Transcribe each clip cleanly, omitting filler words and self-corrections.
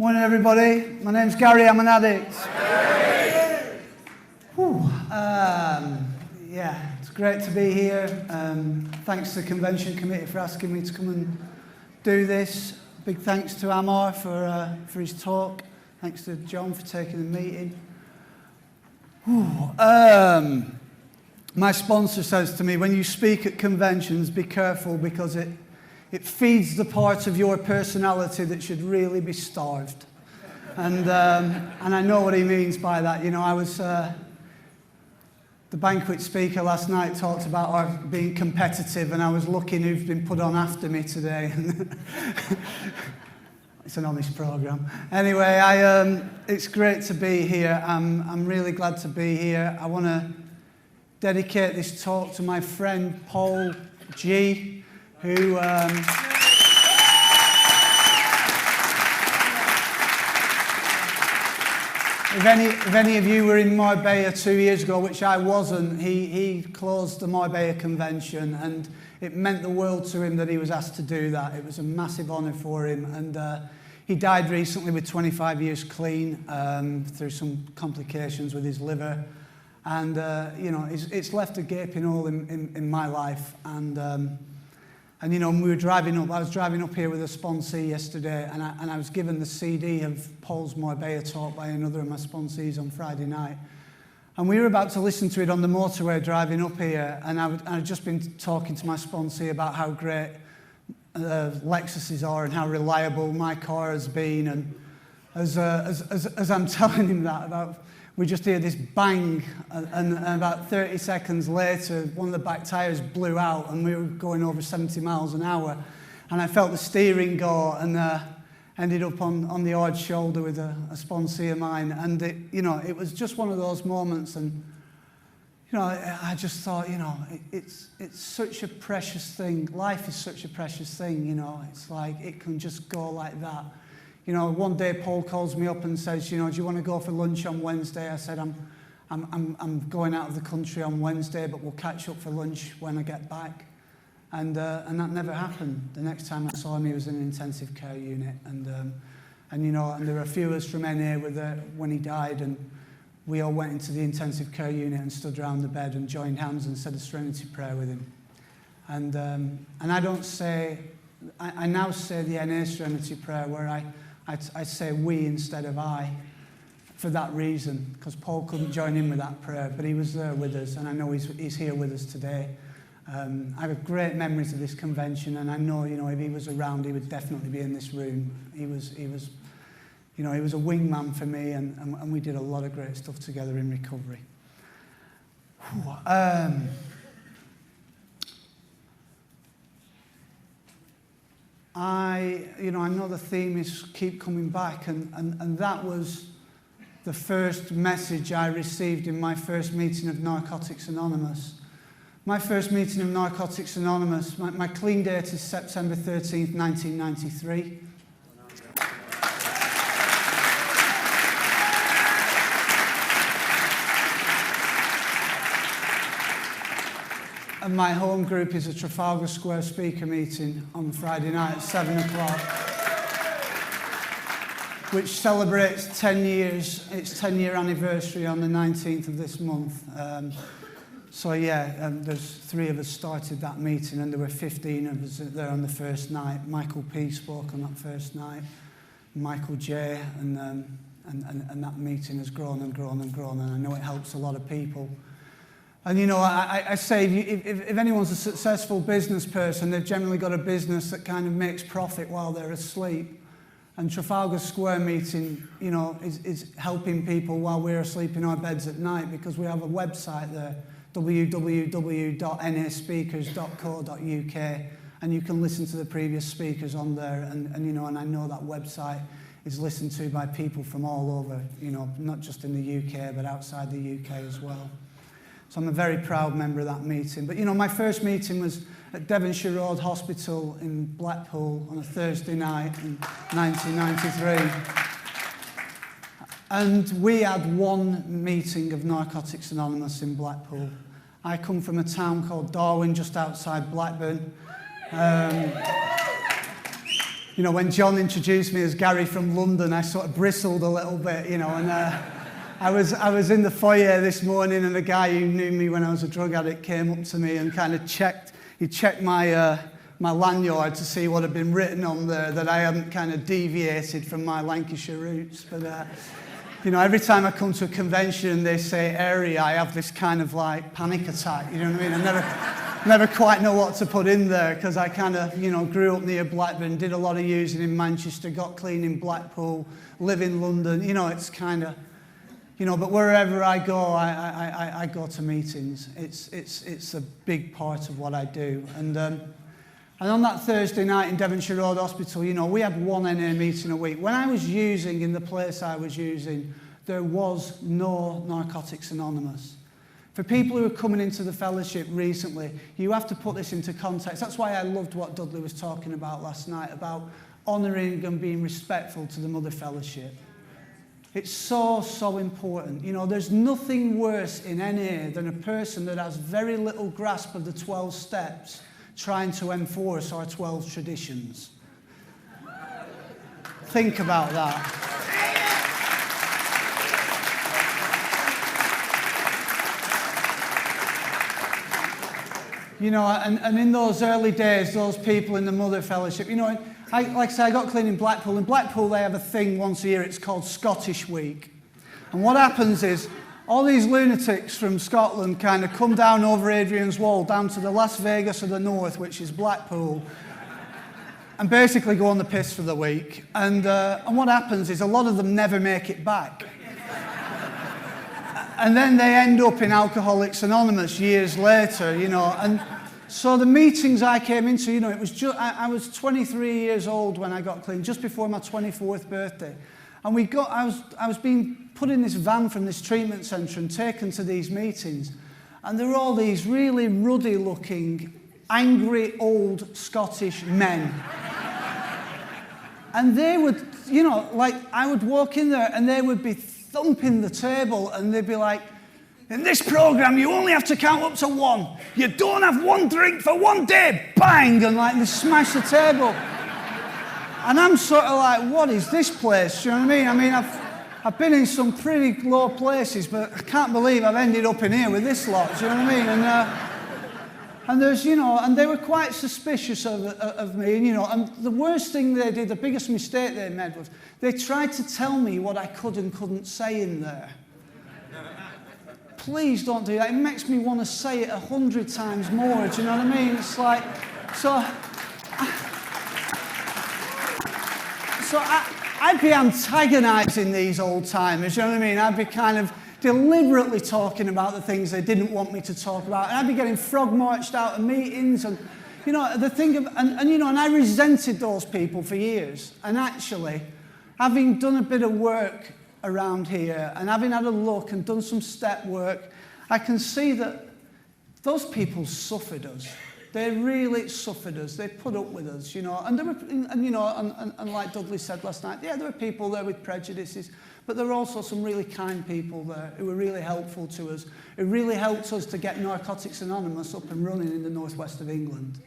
Morning, everybody. My name's Gary. I'm an addict. Yeah, it's great to be here. Thanks to the convention committee for asking me to come and do this. Big thanks to Amar for his talk. Thanks to John for taking the meeting. My sponsor says to me, when you speak at conventions, be careful because it feeds the part of your personality that should really be starved. And I know what he means by that. You know, I was the banquet speaker last night talked about our being competitive, and I was looking who've been put on after me today. It's an honest program. Anyway, it's great to be here. I'm really glad to be here. I want to dedicate this talk to my friend Paul G, who if any of you were in Marbella 2 years ago, which I wasn't, he closed the Marbella convention, and it meant the world to him that he was asked to do that. It was a massive honour for him, and he died recently with 25 years clean through some complications with his liver, and you know, it's left a gaping hole in my life, and you know, we were driving up. I was driving up here with a sponsee yesterday, and I was given the CD of Paul's Marbella talk by another of my sponsees on Friday night. And we were about to listen to it on the motorway driving up here, and I'd just been talking to my sponsee about how great Lexuses are and how reliable my car has been. And as I'm telling him that, we just hear this bang, and about 30 seconds later, one of the back tyres blew out, and we were going over 70 miles an hour. And I felt the steering go, and ended up on the odd shoulder with a sponsee of mine. And it was just one of those moments. And you know, I just thought, you know, it's such a precious thing. Life is such a precious thing. You know, it's like it can just go like that. You know, one day Paul calls me up and says, you know, do you want to go for lunch on Wednesday? I said, I'm going out of the country on Wednesday, but we'll catch up for lunch when I get back. And that never happened. The next time I saw him, he was in an intensive care unit. And you know, and there were a few of us from NA when he died, and we all went into the intensive care unit and stood around the bed and joined hands and said a Serenity prayer with him. And I don't say, I now say the NA Serenity prayer where I say we instead of I, for that reason, because Paul couldn't join in with that prayer, but he was there with us, and I know he's here with us today. I have great memories of this convention, and I know, you know, if he was around, he would definitely be in this room. He was, you know, he was a wingman for me, and we did a lot of great stuff together in recovery. I know the theme is keep coming back, and that was the first message I received in my first meeting of Narcotics Anonymous. My first meeting of Narcotics Anonymous, my clean date is September 13th, 1993. And my home group is a Trafalgar Square speaker meeting on Friday night at 7 o'clock, which celebrates 10 years, its 10-year anniversary on the 19th of this month. There's 3 of us started that meeting, and there were 15 of us there on the first night. Michael P. spoke on that first night, Michael J., and that meeting has grown and grown and grown, and I know it helps a lot of people. And you know, I say, if anyone's a successful business person, they've generally got a business that kind of makes profit while they're asleep. And Trafalgar Square meeting, you know, is helping people while we're asleep in our beds at night, because we have a website there, www.naspeakers.co.uk, and you can listen to the previous speakers on there. And you know, and I know that website is listened to by people from all over, you know, not just in the UK, but outside the UK as well. So I'm a very proud member of that meeting. But you know, my first meeting was at Devonshire Road Hospital in Blackpool on a Thursday night in 1993. And we had one meeting of Narcotics Anonymous in Blackpool. I come from a town called Darwin, just outside Blackburn. You know, when John introduced me as Gary from London, I sort of bristled a little bit, you know, and I was in the foyer this morning, and a guy who knew me when I was a drug addict came up to me and kind of checked my lanyard to see what had been written on there, that I hadn't kind of deviated from my Lancashire roots. But, you know, every time I come to a convention and they say area, I have this kind of like panic attack, you know what I mean? I never quite know what to put in there, because I kind of, you know, grew up near Blackburn, did a lot of using in Manchester, got clean in Blackpool, live in London, you know, it's kind of, you know, but wherever I go, I go to meetings. It's a big part of what I do. And on that Thursday night in Devonshire Road Hospital, you know, we had one NA meeting a week. When I was using in the place I was using, there was no Narcotics Anonymous. For people who are coming into the fellowship recently, you have to put this into context. That's why I loved what Dudley was talking about last night, about honouring and being respectful to the Mother Fellowship. It's so, so important. You know, there's nothing worse in NA than a person that has very little grasp of the 12 steps trying to enforce our 12 traditions. Think about that. You know, and in those early days, those people in the Mother Fellowship, you know, like I say, I got clean in Blackpool. In Blackpool, they have a thing once a year. It's called Scottish Week. And what happens is, all these lunatics from Scotland kind of come down over Adrian's Wall, down to the Las Vegas of the north, which is Blackpool, and basically go on the piss for the week. And what happens is, a lot of them never make it back. And then they end up in Alcoholics Anonymous years later, you know. And so the meetings I came into, you know, it was I was 23 years old when I got clean, just before my 24th birthday. And I was being put in this van from this treatment centre and taken to these meetings. And there were all these really ruddy-looking, angry, old Scottish men. And they would, you know, like, I would walk in there and they would be thumping the table, and they'd be like, in this program, you only have to count up to 1. You don't have 1 drink for 1 day. Bang! And like, they smash the table. And I'm sort of like, what is this place? Do you know what I mean? I mean, I've been in some pretty low places, but I can't believe I've ended up in here with this lot. Do you know what I mean? And there's, you know, and they were quite suspicious of me, and, you know, and the worst thing they did, the biggest mistake they made was they tried to tell me what I could and couldn't say in there. Please don't do that. It makes me want to say it 100 times more. Do you know what I mean? It's like, so I'd be antagonising these old timers. You know what I mean? I'd be kind of deliberately talking about the things they didn't want me to talk about, and I'd be getting frog marched out of meetings, and, you know, the thing of, and you know, and I resented those people for years. And actually, having done a bit of work around here, and having had a look and done some step work, I can see that those people suffered us. They really suffered us. They put up with us, you know. And there were, and you know, and like Dudley said last night, yeah, there were people there with prejudices, but there were also some really kind people there who were really helpful to us, who really helped us to get Narcotics Anonymous up and running in the northwest of England.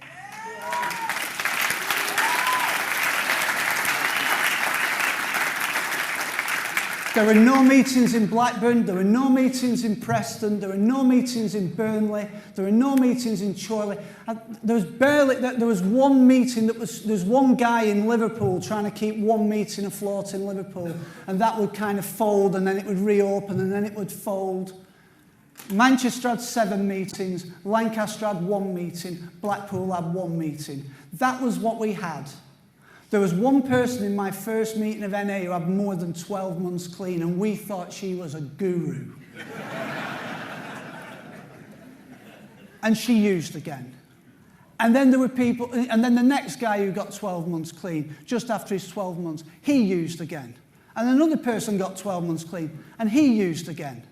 There were no meetings in Blackburn, there were no meetings in Preston, there were no meetings in Burnley, there were no meetings in Chorley. There was one meeting there's one guy in Liverpool trying to keep one meeting afloat in Liverpool, and that would kind of fold, and then it would reopen, and then it would fold. Manchester had 7 meetings, Lancaster had 1 meeting, Blackpool had 1 meeting. That was what we had. There was one person in my first meeting of NA who had more than 12 months clean, and we thought she was a guru. And she used again. And then there were people, and then the next guy who got 12 months clean, just after his 12 months, he used again. And another person got 12 months clean, and he used again.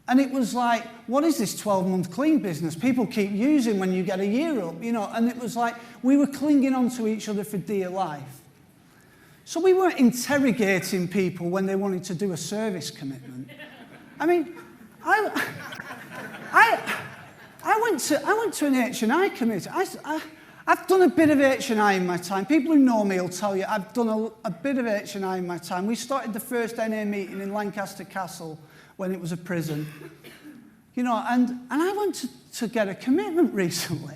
And it was like, what is this 12-month clean business? People keep using when you get a year up, you know. And it was like, we were clinging on to each other for dear life. So we weren't interrogating people when they wanted to do a service commitment. I mean, I went to an H&I committee. I I've done a bit of H&I in my time. People who know me will tell you I've done a bit of H&I in my time. We started the first NA meeting in Lancaster Castle when it was a prison. You know, and I went to get a commitment recently.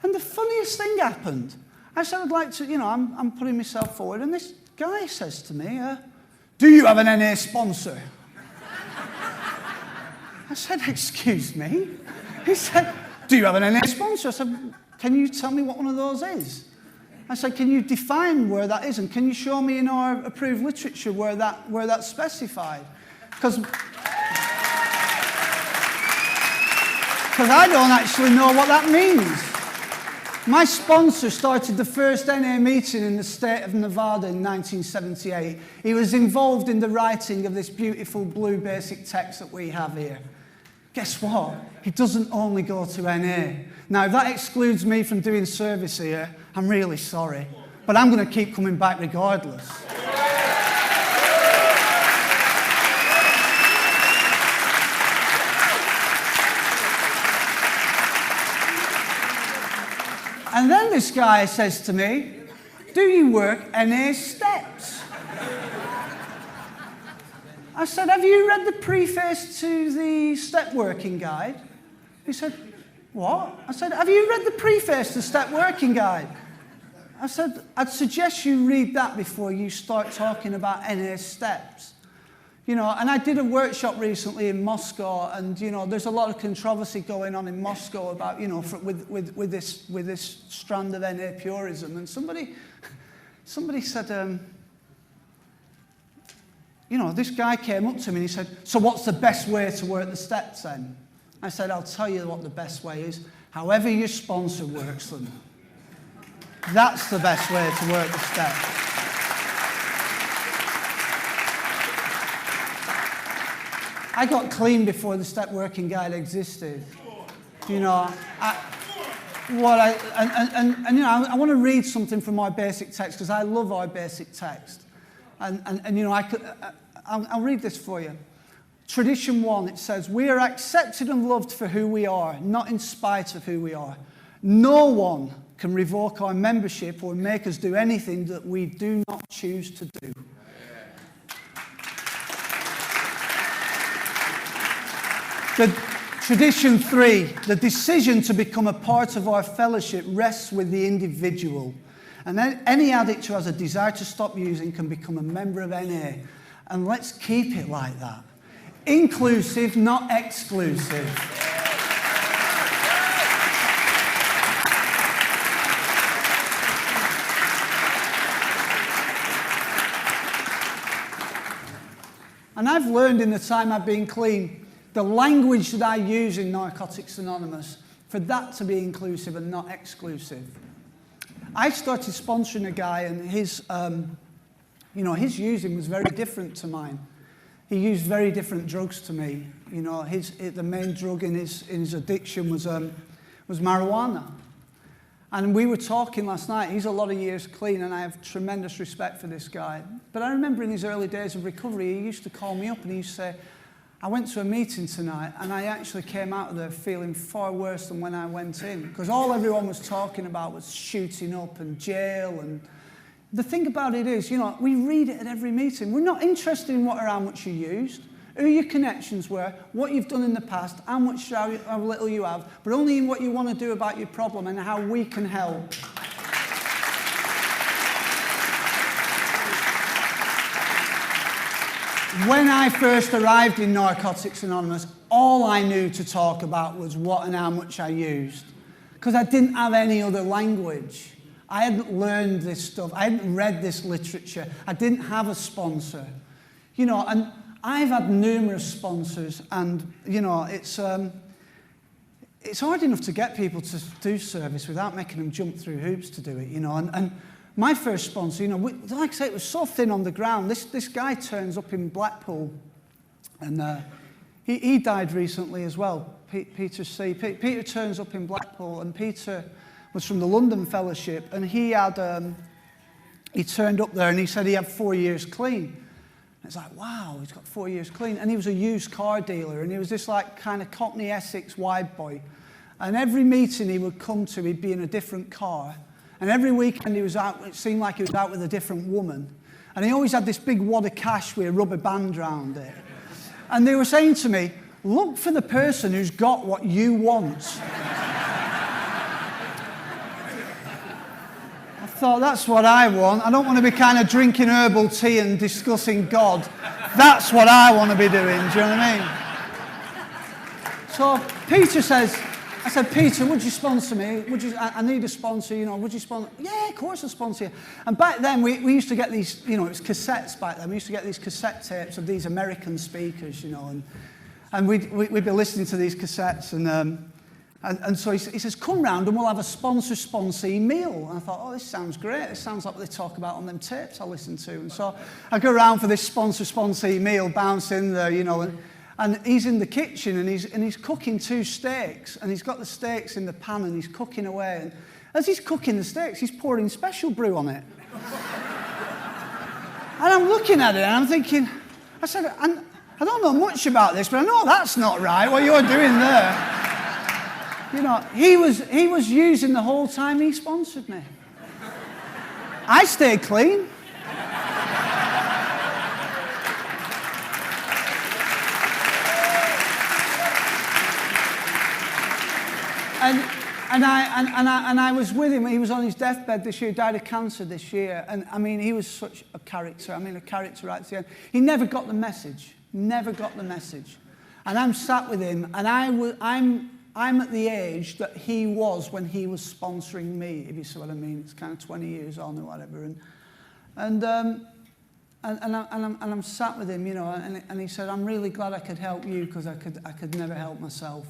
And the funniest thing happened. I said, I'd like to, you know, I'm putting myself forward. And this guy says to me, do you have an NA sponsor? I said, excuse me? He said, do you have an NA sponsor? I said, can you tell me what one of those is? I said, can you define where that is? And can you show me in our approved literature where that's specified? Because I don't actually know what that means. My sponsor started the first NA meeting in the state of Nevada in 1978. He was involved in the writing of this beautiful blue basic text that we have here. Guess what? He doesn't only go to NA. Now, if that excludes me from doing service here, I'm really sorry. But I'm going to keep coming back regardless. And then this guy says to me, do you work NA steps? I said, have you read the preface to the step working guide? He said, what? I said, have you read the preface to the step working guide? I said, I'd suggest you read that before you start talking about NA steps. You know, and I did a workshop recently in Moscow, and you know, there's a lot of controversy going on in Moscow about, you know, with this strand of NA purism. And somebody said, you know, this guy came up to me and he said, so what's the best way to work the steps then? I said, I'll tell you what the best way is. However your sponsor works them. That's the best way to work the steps. I got clean before the step working guide existed. You know, you know, I want to read something from our basic text because I love our basic text. And you know, I'll read this for you. Tradition 1, it says, we are accepted and loved for who we are, not in spite of who we are. No one can revoke our membership or make us do anything that we do not choose to do. Tradition 3, the decision to become a part of our fellowship rests with the individual. And then any addict who has a desire to stop using can become a member of NA. And let's keep it like that. Inclusive, not exclusive. And I've learned in the time I've been clean, the language that I use in Narcotics Anonymous, for that to be inclusive and not exclusive. I started sponsoring a guy, and his using was very different to mine. He used very different drugs to me. You know, the main drug in his addiction was marijuana. And we were talking last night. He's a lot of years clean, and I have tremendous respect for this guy. But I remember in his early days of recovery, he used to call me up and he used to say, I went to a meeting tonight and I actually came out of there feeling far worse than when I went in. Because all everyone was talking about was shooting up and jail. And the thing about it is, you know, we read it at every meeting. We're not interested in what or how much you used, who your connections were, what you've done in the past, how little you have, but only in what you want to do about your problem and how we can help. When I first arrived in Narcotics Anonymous, all I knew to talk about was what and how much I used. Because I didn't have any other language. I hadn't learned this stuff. I hadn't read this literature. I didn't have a sponsor. You know, and I've had numerous sponsors, and, you know, it's hard enough to get people to do service without making them jump through hoops to do it, you know. And my first sponsor, you know, like I say, it was so thin on the ground. This guy turns up in Blackpool, and he died recently as well, Peter C. Peter turns up in Blackpool, and Peter was from the London Fellowship, and he turned up there, and he said he had 4 years clean. And it's like, wow, he's got 4 years clean. And he was a used car dealer, and he was this like kind of Cockney Essex wide boy. And every meeting he would come to, he'd be in a different car. And every weekend he was out, it seemed like he was out with a different woman. And he always had this big wad of cash with a rubber band around it. And they were saying to me, look for the person who's got what you want. I thought, that's what I want. I don't want to be kind of drinking herbal tea and discussing God. That's what I want to be doing, do you know what I mean? So Peter says, I said, Peter, would you sponsor me? I need a sponsor, would you sponsor? Yeah, of course I'll sponsor you. And back then, we used to get these, it was cassettes back then. We used to get these cassette tapes of these American speakers, and we'd be listening to these cassettes. And so he says, come round and we'll have a sponsor-sponsee meal. And I thought, oh, this sounds great. This sounds like what they talk about on them tapes I listen to. And so I go round for this sponsor-sponsee meal, bounce in there, and he's in the kitchen and he's cooking 2 steaks, and he's got the steaks in the pan and he's cooking away. And as he's cooking the steaks, he's pouring special brew on it. And I'm looking at it and I'm thinking, I said, I don't know much about this, but I know that's not right, what you're doing there. He was using the whole time he sponsored me. I stayed clean. And I was with him. He was on his deathbed this year. He died of cancer this year. And I mean, he was such a character. A character right to the end. He never got the message. Never got the message. And I'm sat with him, and I'm at the age that he was when he was sponsoring me, if you see what I mean. It's kind of 20 years on or whatever. And I'm sat with him, and he said, I'm really glad I could help you because I could never help myself,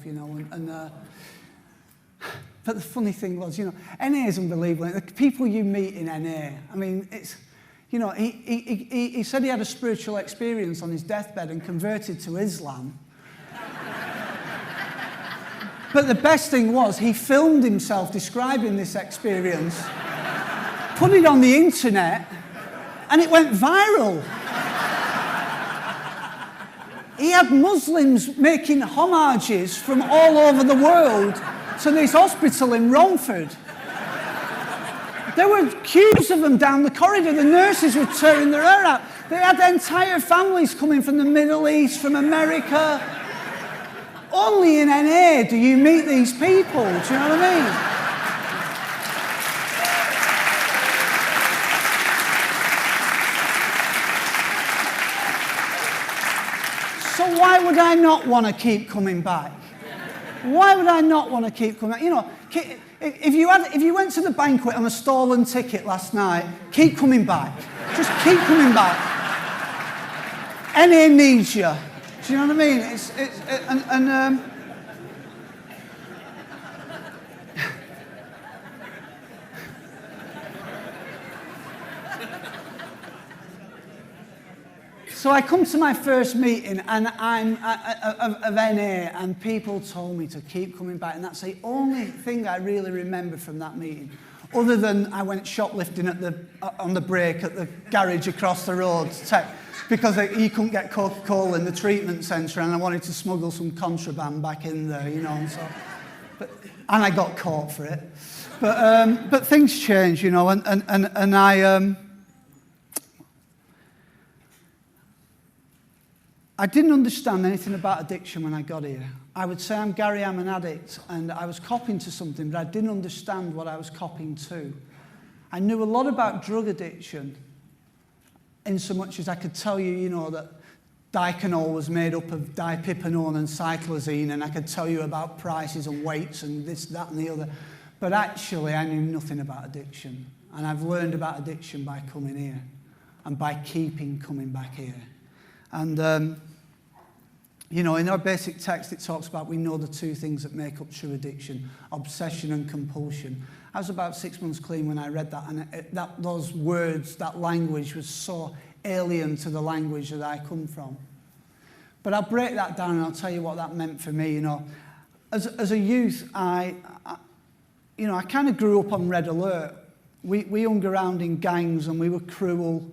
But the funny thing was, NA is unbelievable. The people you meet in NA, I mean, it's, he said he had a spiritual experience on his deathbed and converted to Islam. But the best thing was, he filmed himself describing this experience, put it on the internet, and it went viral. He had Muslims making homages from all over the world to this hospital in Romford. There were queues of them down the corridor. The nurses were tearing their hair out. They had entire families coming from the Middle East, from America. Only in NA do you meet these people, do you know what I mean? So why would I not want to keep coming back? Why would I not want to keep coming back? If you went to the banquet on a stolen ticket last night, keep coming back. Just keep coming back. NA needs you. Do you know what I mean? So I come to my first meeting, and I'm of NA, and people told me to keep coming back, and that's the only thing I really remember from that meeting, other than I went shoplifting on the break at the garage across the road because you couldn't get Coca-Cola in the treatment centre, and I wanted to smuggle some contraband back in there, and so, and I got caught for it. But things change, and I didn't understand anything about addiction when I got here. I would say, I'm Gary, I'm an addict, and I was copying to something, but I didn't understand what I was copying to. I knew a lot about drug addiction, in so much as I could tell you, that Diconol was made up of dipypinone and cyclazine, and I could tell you about prices and weights and this, that, and the other. But actually, I knew nothing about addiction. And I've learned about addiction by coming here, and by keeping coming back here. And, in our basic text, it talks about we know the 2 things that make up true addiction, obsession and compulsion. I was about 6 months clean when I read that, and those words, that language was so alien to the language that I come from. But I'll break that down and I'll tell you what that meant for me. As a youth, I kind of grew up on red alert. We hung around in gangs and we were cruel.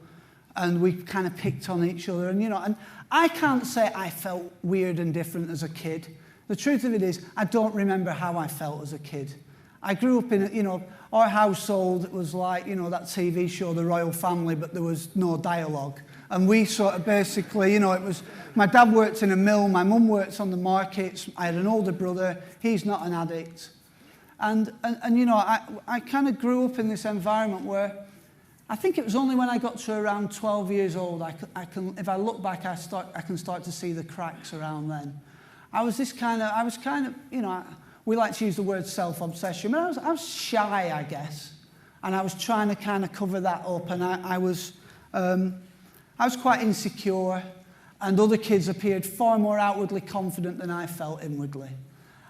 And we kind of picked on each other. And I can't say I felt weird and different as a kid, The truth of it is, I don't remember how I felt as a kid. I grew up in, our household was like, that TV show, The Royal Family, but there was no dialogue. And we sort of basically, it was, my dad worked in a mill, my mum worked on the markets, I had an older brother, he's not an addict. And I kind of grew up in this environment where I think it was only when I got to around 12 years old, if I look back, I can start to see the cracks around then. We like to use the word self-obsession, but I was shy, I guess. And I was trying to kind of cover that up, and I was quite insecure, and other kids appeared far more outwardly confident than I felt inwardly.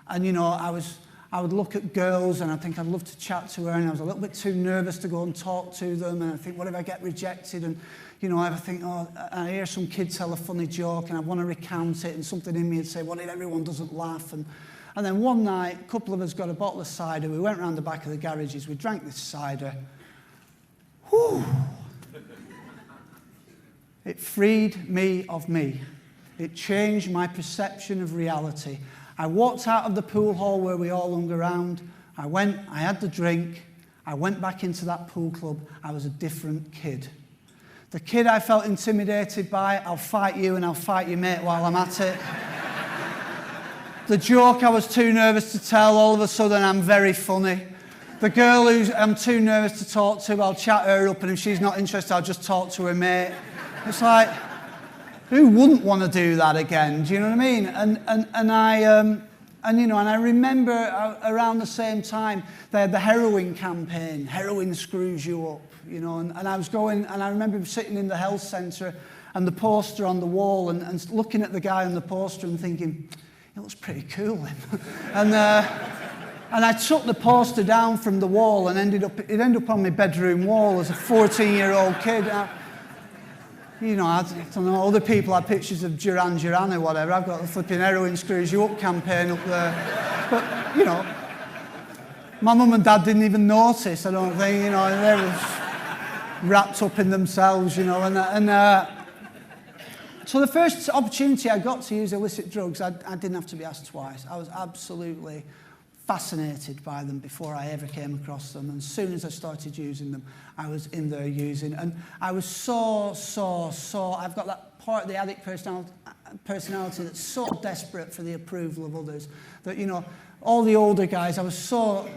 And, I would look at girls, and I think I'd love to chat to her, and I was a little bit too nervous to go and talk to them, and I think, what if I get rejected? And, I think, I hear some kid tell a funny joke, and I want to recount it, and something in me would say, what if everyone doesn't laugh? And then one night, a couple of us got a bottle of cider. We went round the back of the garages. We drank this cider. Whew. It freed me of me. It changed my perception of reality. I walked out of the pool hall where we all hung around. I had the drink. I went back into that pool club. I was a different kid. The kid I felt intimidated by, I'll fight you and I'll fight your mate while I'm at it. The joke I was too nervous to tell, all of a sudden I'm very funny. The girl who I'm too nervous to talk to, I'll chat her up, and if she's not interested, I'll just talk to her mate. It's like, who wouldn't want to do that again? Do you know what I mean? And I remember around the same time they had the heroin campaign. Heroin screws you up, And I was going, and I remember sitting in the health centre and the poster on the wall, and looking at the guy on the poster and thinking, it looks pretty cool, him. And I took the poster down from the wall, and it ended up on my bedroom wall as a 14-year-old kid. I don't know, other people had pictures of Duran Duran or whatever. I've got the flipping heroin screws you up campaign up there. But, my mum and dad didn't even notice, I don't think, they were wrapped up in themselves, So the first opportunity I got to use illicit drugs, I didn't have to be asked twice. I was absolutely fascinated by them before I ever came across them. And as soon as I started using them, I was in there using. And I was I've got that part of the addict personality that's so desperate for the approval of others that, all the older guys, I was so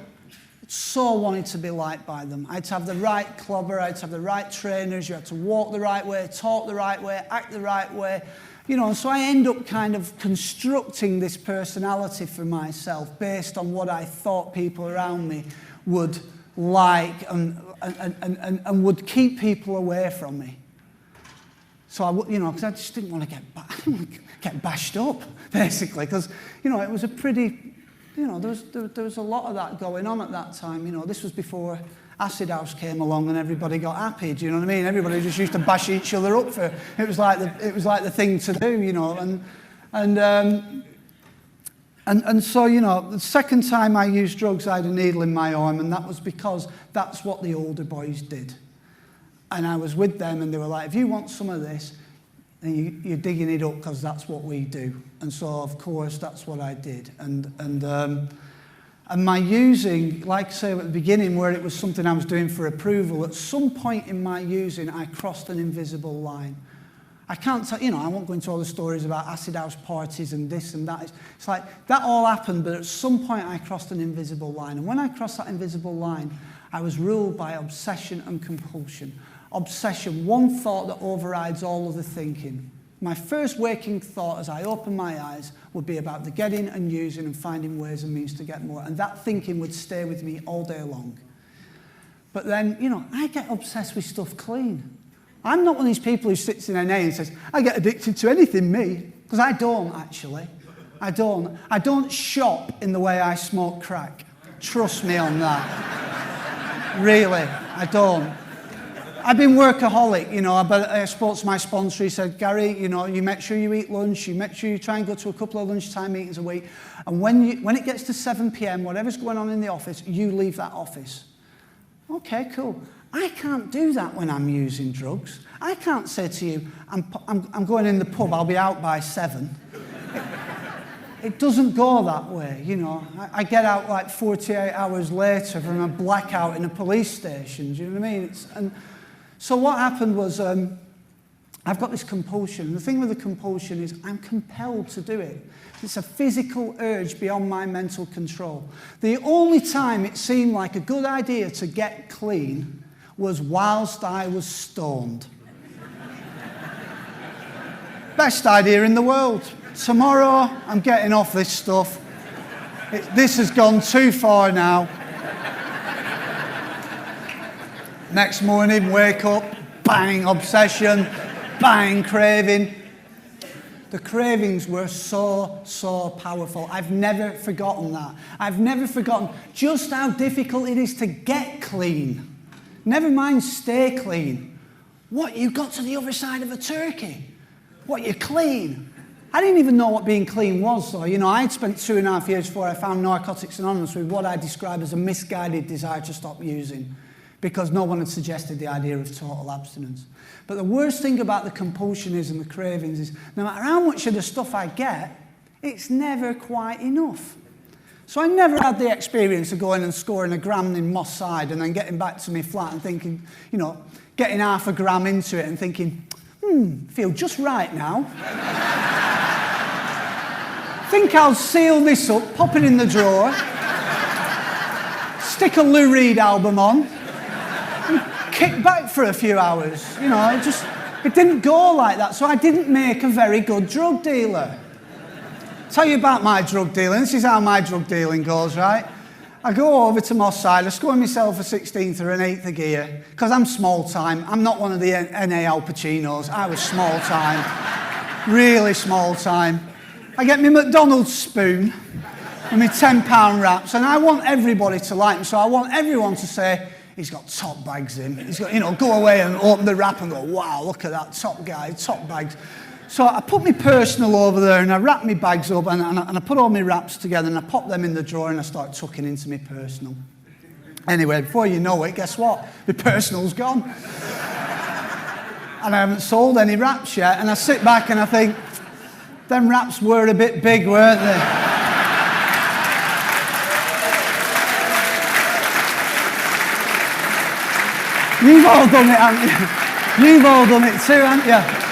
wanted to be liked by them. I had to have the right clobber, I had to have the right trainers, you had to walk the right way, talk the right way, act the right way. So I end up kind of constructing this personality for myself based on what I thought people around me would like and would keep people away from me. So because I just didn't want to get bashed up, basically, because, it was a pretty... there was a lot of that going on at that time. This was before Acid House came along and everybody got happy. Do you know what I mean? Everybody just used to bash each other up for. It was like the thing to do, And so, the second time I used drugs, I had a needle in my arm, and that was because that's what the older boys did. And I was with them, and they were like, if you want some of this, and you're digging it up because that's what we do. And so, of course, that's what I did. And my using, like I say at the beginning, where it was something I was doing for approval, at some point in my using, I crossed an invisible line. I can't tell, I won't go into all the stories about acid house parties and this and that. It's like, that all happened, but at some point I crossed an invisible line. And when I crossed that invisible line, I was ruled by obsession and compulsion. Obsession, one thought that overrides all other thinking. My first waking thought as I opened my eyes would be about the getting and using and finding ways and means to get more. And that thinking would stay with me all day long. But then, I get obsessed with stuff clean. I'm not one of these people who sits in NA and says, I get addicted to anything, me. Because I don't, actually. I don't. I don't shop in the way I smoke crack. Trust me on that. Really, I don't. I've been workaholic, but I spoke to my sponsor. He said, Gary, you make sure you eat lunch, you make sure you try and go to a couple of lunchtime meetings a week, and when it gets to 7 p.m, whatever's going on in the office, you leave that office. Okay, cool. I can't do that when I'm using drugs. I can't say to you, I'm going in the pub, I'll be out by 7. it doesn't go that way, you know. I get out like 48 hours later from a blackout in a police station, do you know what I mean? And so what happened was I've got this compulsion. The thing with the compulsion is I'm compelled to do it. It's a physical urge beyond my mental control. The only time it seemed like a good idea to get clean was whilst I was stoned. Best idea in the world. Tomorrow, I'm getting off this stuff. This has gone too far now. Next morning, wake up, bang, obsession, bang, craving. The cravings were so powerful. I've never forgotten that. I've never forgotten just how difficult it is to get clean. Never mind stay clean. What, you got to the other side of a turkey? What, you're clean? I didn't even know what being clean was, though. You know, I'd spent 2.5 years before I found Narcotics Anonymous with what I describe as a misguided desire to stop using, because no one had suggested the idea of total abstinence. But the worst thing about the compulsion and the cravings is no matter how much of the stuff I get, it's never quite enough. So I never had the experience of going and scoring a gram in Moss Side and then getting back to my flat and thinking, you know, getting half a gram into it and thinking, feel just right now. Think I'll seal this up, pop it in the drawer, stick a Lou Reed album on, and kick back for a few hours. You know, it didn't go like that. So I didn't make a very good drug dealer. Tell you about my drug dealing. This is how my drug dealing goes, right? I go over to Moss Side, I score myself a 16th or an 8th of gear, because I'm small time. I'm not one of the NA Al Pacinos. I was small time, really small time. I get my McDonald's spoon and my £10 wraps, and I want everybody to like me, so I want everyone to say, he's got top bags in. He's got, you know, go away and open the wrap and go, wow, look at that top guy, top bags. So I put my personal over there and I wrap my bags up and I put all my wraps together and I pop them in the drawer and I start tucking into my personal. Anyway, before you know it, guess what? My personal's gone. And I haven't sold any wraps yet. And I sit back and I think, them wraps were a bit big, weren't they? You've all done it, haven't you? You've all done it too, haven't you?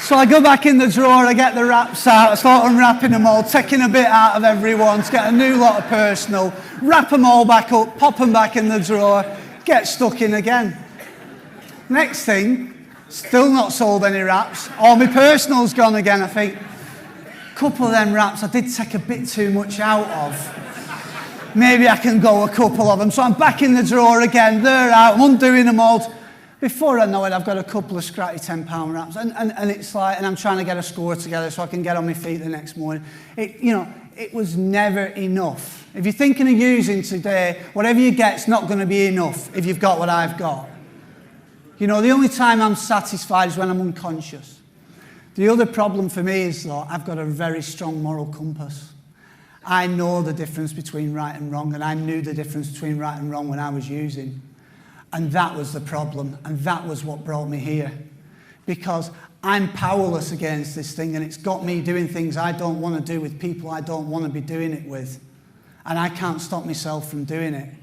So I go back in the drawer, I get the wraps out, I start unwrapping them all, taking a bit out of everyone to get a new lot of personal, wrap them all back up, pop them back in the drawer, get stuck in again. Next thing, still not sold any wraps, all my personal's gone again. I think, a couple of them wraps I did take a bit too much out of. Maybe I can go a couple of them. So I'm back in the drawer again, they're out, I'm undoing them all. Before I know it, I've got a couple of scratty £10 wraps, and it's like, and I'm trying to get a score together so I can get on my feet the next morning. It was never enough. If you're thinking of using today, whatever you get's not going to be enough if you've got what I've got. You know, the only time I'm satisfied is when I'm unconscious. The other problem for me is, though, I've got a very strong moral compass. I know the difference between right and wrong, and I knew the difference between right and wrong when I was using. And that was the problem, and that was what brought me here. Because I'm powerless against this thing, and it's got me doing things I don't want to do with people I don't want to be doing it with. And I can't stop myself from doing it.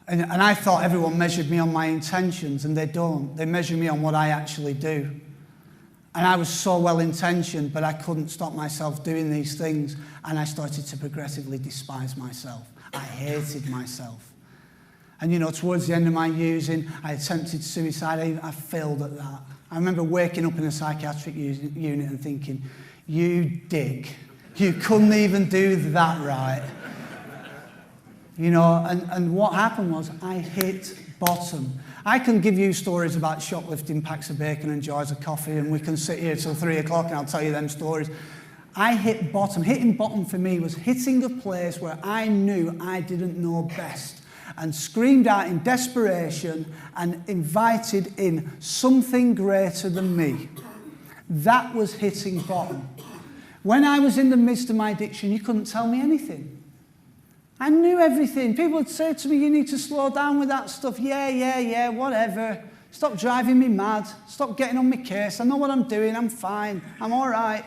And I thought everyone measured me on my intentions, and they don't. They measure me on what I actually do. And I was so well-intentioned, but I couldn't stop myself doing these things, and I started to progressively despise myself. I hated myself. And, you know, towards the end of my using, I attempted suicide. I failed at that. I remember waking up in a psychiatric unit and thinking, you dick, you couldn't even do that right. You know, and what happened was I hit bottom. I can give you stories about shoplifting packs of bacon and jars of coffee, and we can sit here till 3 o'clock and I'll tell you them stories. I hit bottom. Hitting bottom for me was hitting a place where I knew I didn't know best, and screamed out in desperation and invited in something greater than me. That was hitting bottom. When I was in the midst of my addiction, you couldn't tell me anything. I knew everything. People would say to me, you need to slow down with that stuff. Yeah, whatever. Stop driving me mad. Stop getting on my case. I know what I'm doing. I'm fine. I'm all right.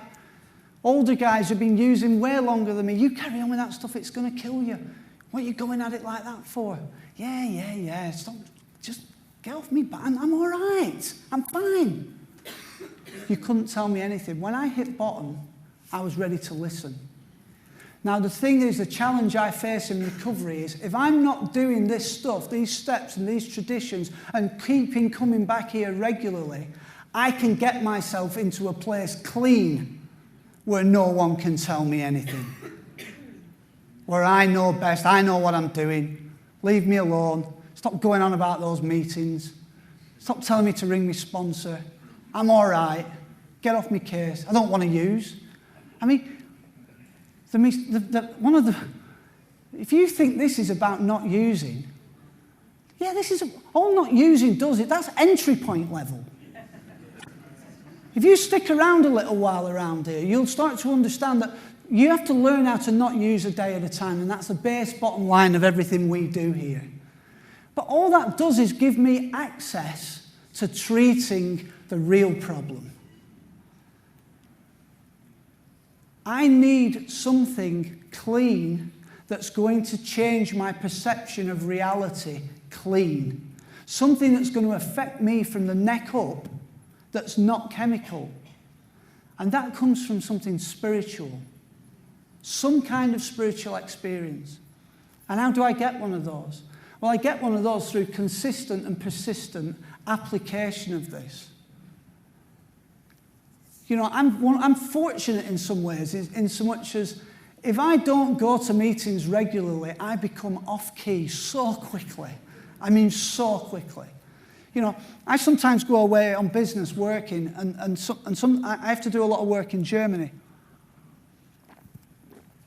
Older guys who've been using way longer than me. You carry on with that stuff, it's going to kill you. What are you going at it like that for? Yeah. Stop. Just get off me back. I'm all right. I'm fine. You couldn't tell me anything. When I hit bottom, I was ready to listen. Now, the thing is, the challenge I face in recovery is if I'm not doing this stuff, these steps and these traditions, and keeping coming back here regularly, I can get myself into a place clean where no one can tell me anything. Where I know best, I know what I'm doing. Leave me alone. Stop going on about those meetings. Stop telling me to ring my sponsor. I'm all right. Get off my case. I don't want to use. I mean, if you think this is about not using, yeah, this is all not using does it. That's entry point level. If you stick around a little while around here, you'll start to understand that you have to learn how to not use a day at a time, and that's the base bottom line of everything we do here. But all that does is give me access to treating the real problem. I need something clean that's going to change my perception of reality clean. Something that's going to affect me from the neck up that's not chemical. And that comes from something spiritual. Some kind of spiritual experience. And how do I get one of those? Well, I get one of those through consistent and persistent application of this. You know, I'm fortunate in some ways, in so much as if I don't go to meetings regularly, I become off key so quickly. I mean, so quickly. You know, I sometimes go away on business working, and I have to do a lot of work in Germany.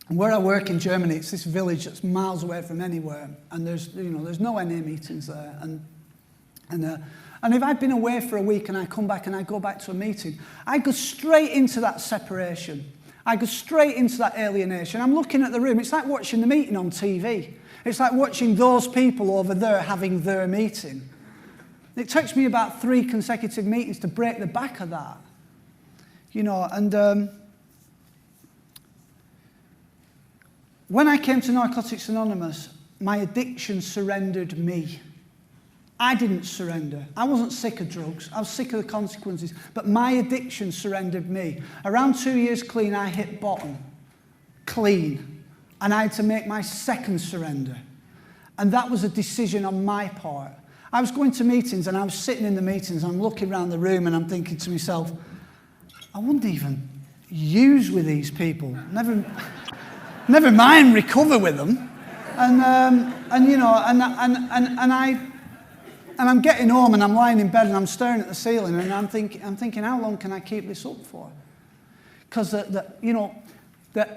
And where I work in Germany, it's this village that's miles away from anywhere, and there's no NA meetings there, and if I've been away for a week and I come back and I go back to a meeting, I go straight into that separation. I go straight into that alienation. I'm looking at the room. It's like watching the meeting on TV. It's like watching those people over there having their meeting. It takes me about 3 consecutive meetings to break the back of that. You know, and when I came to Narcotics Anonymous, my addiction surrendered me. I didn't surrender. I wasn't sick of drugs. I was sick of the consequences. But my addiction surrendered me. Around 2 years clean, I hit bottom. Clean. And I had to make my second surrender. And that was a decision on my part. I was going to meetings and I was sitting in the meetings and I'm looking around the room and I'm thinking to myself, I wouldn't even use with these people. Never mind recover with them. And you know, and I'm getting home and I'm lying in bed and I'm staring at the ceiling and I'm thinking, how long can I keep this up for? Because the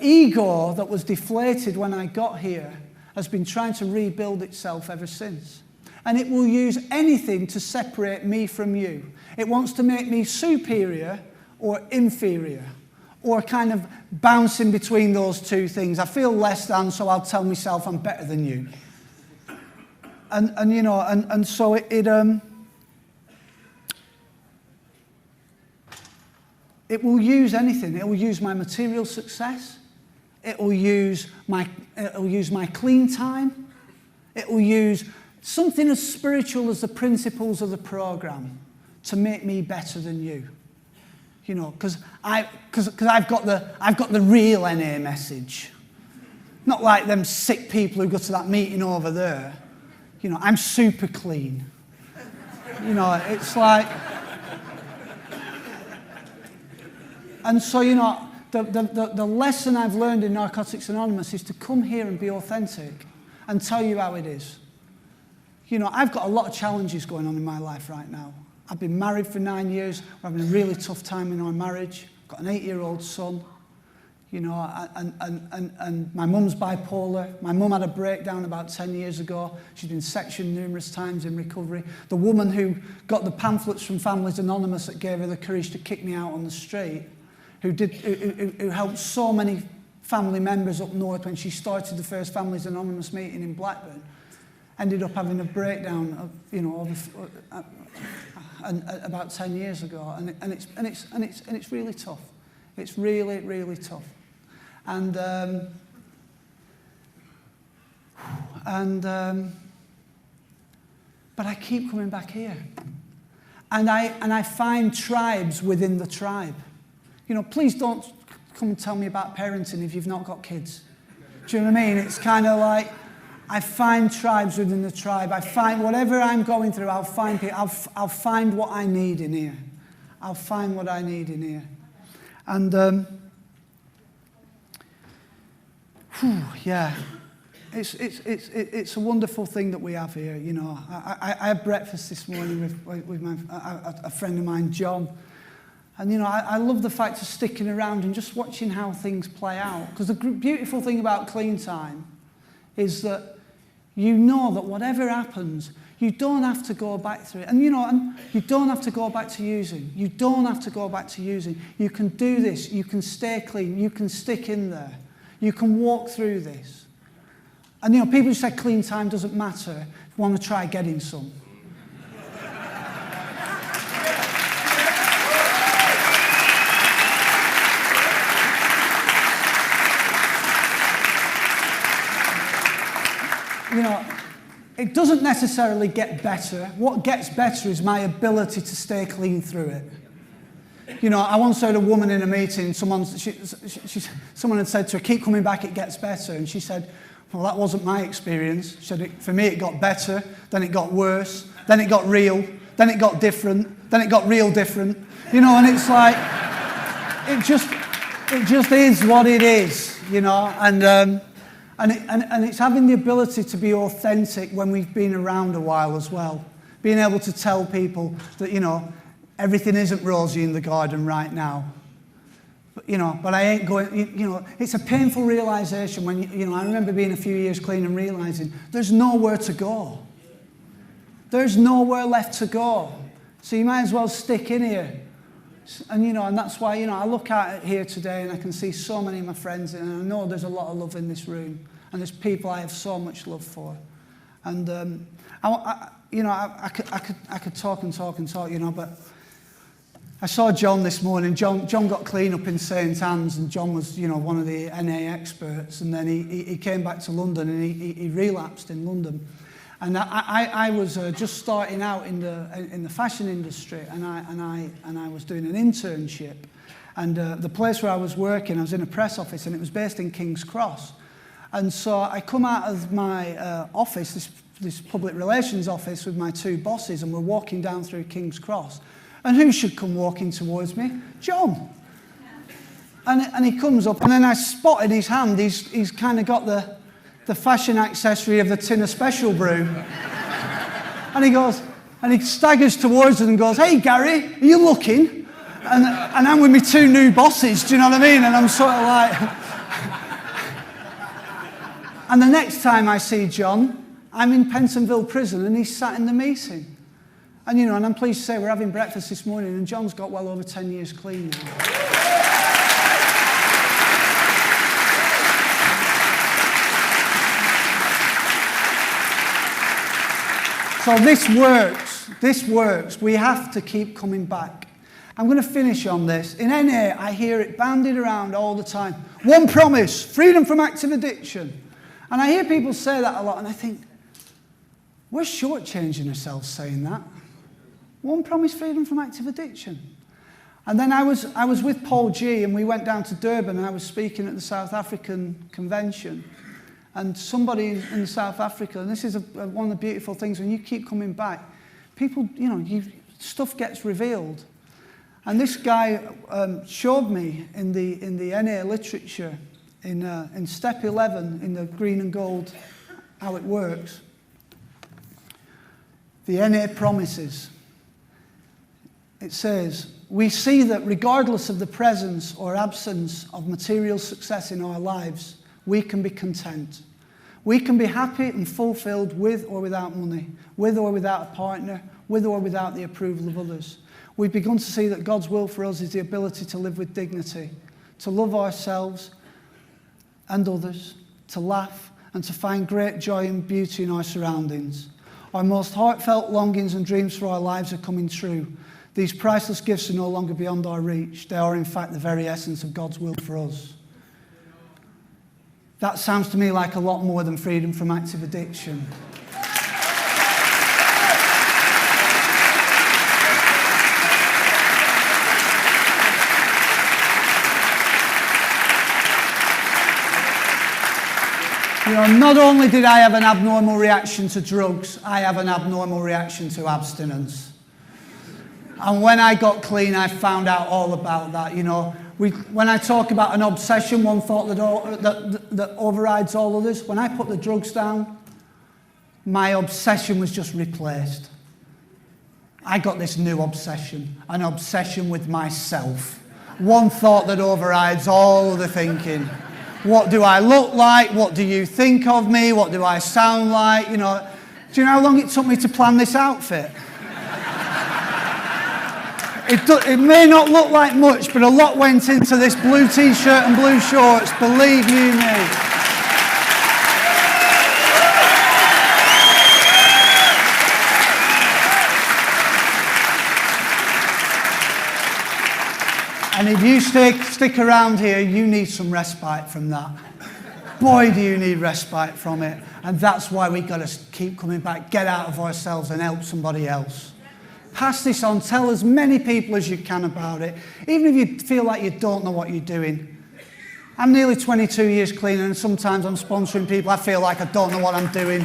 ego that was deflated when I got here has been trying to rebuild itself ever since. And it will use anything to separate me from you. It wants to make me superior or inferior, or kind of bouncing between those two things. I feel less than, so I'll tell myself I'm better than you. And you know, and so it will use anything. It will use my material success. It will use my clean time. It will use something as spiritual as the principles of the program to make me better than you. You know, because I've got the real NA message, not like them sick people who go to that meeting over there. You know, I'm super clean. You know, it's like, and so, you know, the lesson I've learned in Narcotics Anonymous is to come here and be authentic and tell you how it is. You know, I've got a lot of challenges going on in my life right now. I've been married for 9 years. We're having a really tough time in our marriage. I've got an 8-year-old son. You know, and my mum's bipolar. My mum had a breakdown about 10 years ago. She's been sectioned numerous times in recovery. The woman who got the pamphlets from Families Anonymous that gave her the courage to kick me out on the street, who helped so many family members up north when she started the first Families Anonymous meeting in Blackburn, ended up having a breakdown, about 10 years ago, and it's really tough. It's really, really tough. And but I keep coming back here. And I find tribes within the tribe. You know, please don't come and tell me about parenting if you've not got kids. Do you know what I mean? It's kind of like, I find tribes within the tribe. I find whatever I'm going through, I'll find people. I'll find what I need in here. I'll find what I need in here. And, yeah, it's a wonderful thing that we have here, you know. I had breakfast this morning with a friend of mine, John. And, you know, I love the fact of sticking around and just watching how things play out. Because the beautiful thing about Clean Time is that you know that whatever happens, you don't have to go back through it. And, you know, and you don't have to go back to using. You don't have to go back to using. You can do this. You can stay clean. You can stick in there. You can walk through this. And, you know, people who say Clean Time doesn't matter want to try getting some. You know, it doesn't necessarily get better. What gets better is my ability to stay clean through it. You know, I once heard a woman in a meeting, someone had said to her, keep coming back, it gets better. And she said, well, that wasn't my experience. She said, for me, it got better, then it got worse, then it got real, then it got different, then it got real different. You know, and it's like, it just is what it is, you know, and it's having the ability to be authentic when we've been around a while as well. Being able to tell people that, you know, everything isn't rosy in the garden right now. But, you know, but I ain't going, you know, it's a painful realization when, you know, I remember being a few years clean and realizing there's nowhere to go. There's nowhere left to go. So you might as well stick in here. And, you know, and that's why, you know, I look at it here today and I can see so many of my friends, and I know there's a lot of love in this room, and there's people I have so much love for. And, you know, I could talk and talk and talk, you know, but I saw John this morning. John got clean up in St. Anne's, and John was, you know, one of the NA experts, and then he came back to London, and he relapsed in London. And I was just starting out in the fashion industry, and I was doing an internship. And the place where I was working, I was in a press office, and it was based in King's Cross. And so I come out of my office, this public relations office, with my two bosses, and we're walking down through King's Cross. And who should come walking towards me? John. And he comes up, and then I spot in his hand, he's kind of got the fashion accessory of the tin of special brew. And he goes, and he staggers towards us and goes, hey, Gary, are you looking? And I'm with my two new bosses, do you know what I mean? And I'm sort of like... And the next time I see John, I'm in Pentonville prison, and he's sat in the meeting. And, you know, and I'm pleased to say we're having breakfast this morning, and John's got well over 10 years clean now. So this works. We have to keep coming back. I'm going to finish on this. In NA, I hear it bandied around all the time. One promise, freedom from active addiction. And I hear people say that a lot, and I think, we're shortchanging ourselves saying that. One promise, freedom from active addiction. And then I was with Paul G, and we went down to Durban, and I was speaking at the South African convention. And somebody in South Africa, and this is one of the beautiful things, when you keep coming back, people, you know, stuff gets revealed. And this guy showed me in the NA literature, in step 11, in the green and gold, how it works. The NA promises. It says, we see that regardless of the presence or absence of material success in our lives, we can be content. We can be happy and fulfilled with or without money, with or without a partner, with or without the approval of others. We've begun to see that God's will for us is the ability to live with dignity, to love ourselves and others, to laugh, and to find great joy and beauty in our surroundings. Our most heartfelt longings and dreams for our lives are coming true. These priceless gifts are no longer beyond our reach. They are, in fact, the very essence of God's will for us. That sounds to me like a lot more than freedom from active addiction. You know, not only did I have an abnormal reaction to drugs, I have an abnormal reaction to abstinence. And when I got clean, I found out all about that. You know, when I talk about an obsession, one thought that overrides all others, when I put the drugs down, my obsession was just replaced. I got this new obsession, an obsession with myself. One thought that overrides all the thinking. What do I look like? What do you think of me? What do I sound like? You know, do you know how long it took me to plan this outfit? It may not look like much, but a lot went into this blue t-shirt and blue shorts, believe you me. And if you stick around here, you need some respite from that. Boy, do you need respite from it. And that's why we've got to keep coming back, get out of ourselves and help somebody else. Pass this on, tell as many people as you can about it, even if you feel like you don't know what you're doing. I'm nearly 22 years clean, and sometimes I'm sponsoring people, I feel like I don't know what I'm doing.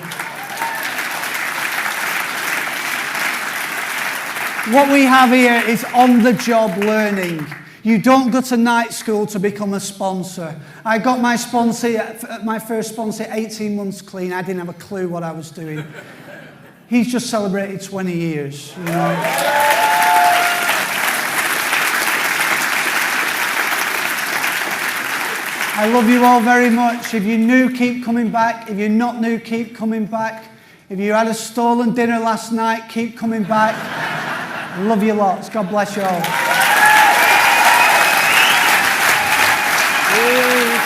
What we have here is on-the-job learning. You don't go to night school to become a sponsor. I got my first sponsor 18 months clean. I didn't have a clue what I was doing. He's just celebrated 20 years, you know. I love you all very much. If you're new, keep coming back. If you're not new, keep coming back. If you had a stolen dinner last night, keep coming back. I love you lots. God bless you all.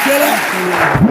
Get up.